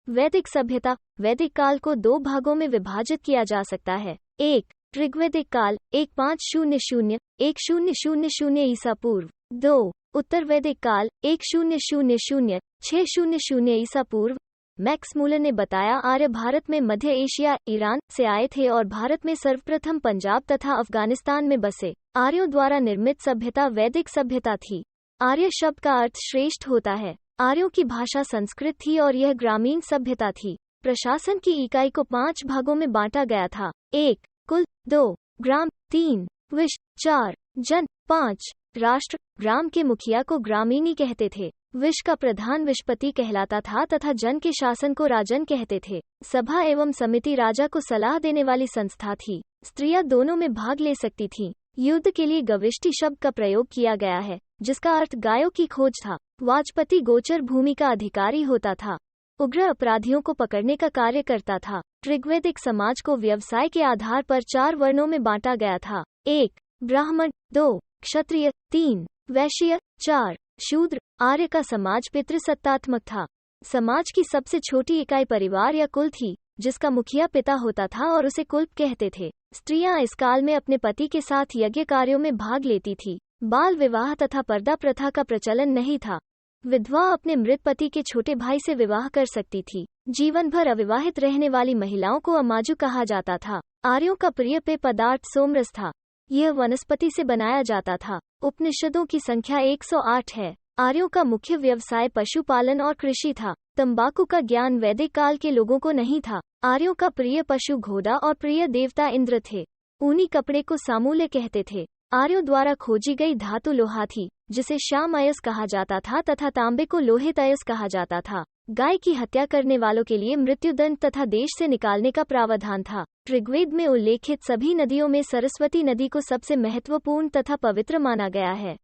वैदिक सभ्यता। वैदिक काल को दो भागों में विभाजित किया जा सकता है। 1. ऋग्वैदिक काल 1500–1000 ईसा पूर्व। 2. उत्तर वैदिक काल 1000–600 ईसा पूर्व। मैक्स मूलर ने बताया, आर्य भारत में मध्य एशिया, ईरान से आए थे और भारत में सर्वप्रथम पंजाब तथा अफगानिस्तान में बसे। आर्यों द्वारा निर्मित सभ्यता वैदिक सभ्यता थी। आर्य शब्द का अर्थ श्रेष्ठ होता है। आर्यों की भाषा संस्कृत थी और यह ग्रामीण सभ्यता थी। प्रशासन की इकाई को 5 भागों में बांटा गया था। 1. कुल। 2. ग्राम। 3. विश। 4. जन। 5. राष्ट्र। ग्राम के मुखिया को ग्रामीणी कहते थे। विश का प्रधान विशपति कहलाता था तथा जन के शासन को राजन कहते थे। सभा एवं समिति राजा को सलाह देने वाली संस्था थी। स्त्रियां दोनों में भाग ले सकती थीं। युद्ध के लिए गविष्टि शब्द का प्रयोग किया गया है, जिसका अर्थ गायों की खोज था। वाजपति गोचर भूमि का अधिकारी होता था। उग्र अपराधियों को पकड़ने का कार्य करता था। ऋग्वैदिक समाज को व्यवसाय के आधार पर 4 वर्णों में बांटा गया था। 1. ब्राह्मण। 2. क्षत्रिय। 3. वैश्य। 4. शूद्र। आर्य का समाज पितृसत्तात्मक था। समाज की सबसे छोटी इकाई परिवार या कुल थी, जिसका मुखिया पिता होता था और उसे कुल कहते थे। स्त्रियां इस काल में अपने पति के साथ यज्ञ कार्यों में भाग लेती थी। बाल विवाह तथा पर्दा प्रथा का प्रचलन नहीं था। विधवा अपने मृत पति के छोटे भाई से विवाह कर सकती थी। जीवन भर अविवाहित रहने वाली महिलाओं को अमाजु कहा जाता था। आर्यों का प्रिय पेय पदार्थ सोमरस था। यह वनस्पति से बनाया जाता था। उपनिषदों की संख्या 108 है। आर्यों का मुख्य व्यवसाय पशुपालन और कृषि था। तंबाकू का ज्ञान वैदिक काल के लोगों को नहीं था। आर्यों का प्रिय पशु घोड़ा और प्रिय देवता इंद्र थे। ऊनी कपड़े को सामूल्य कहते थे। आर्यों द्वारा खोजी गई धातु लोहा थी, जिसे श्याम अयस कहा जाता था तथा तांबे को लोहित अयस कहा जाता था। गाय की हत्या करने वालों के लिए मृत्युदंड तथा देश से निकालने का प्रावधान था। ऋग्वेद में उल्लेखित सभी नदियों में सरस्वती नदी को सबसे महत्वपूर्ण तथा पवित्र माना गया है।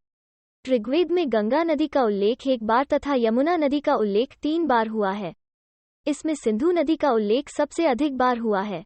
ऋग्वेद में गंगा नदी का उल्लेख 1 बार तथा यमुना नदी का उल्लेख 3 बार हुआ है। इसमें सिंधु नदी का उल्लेख सबसे अधिक बार हुआ है।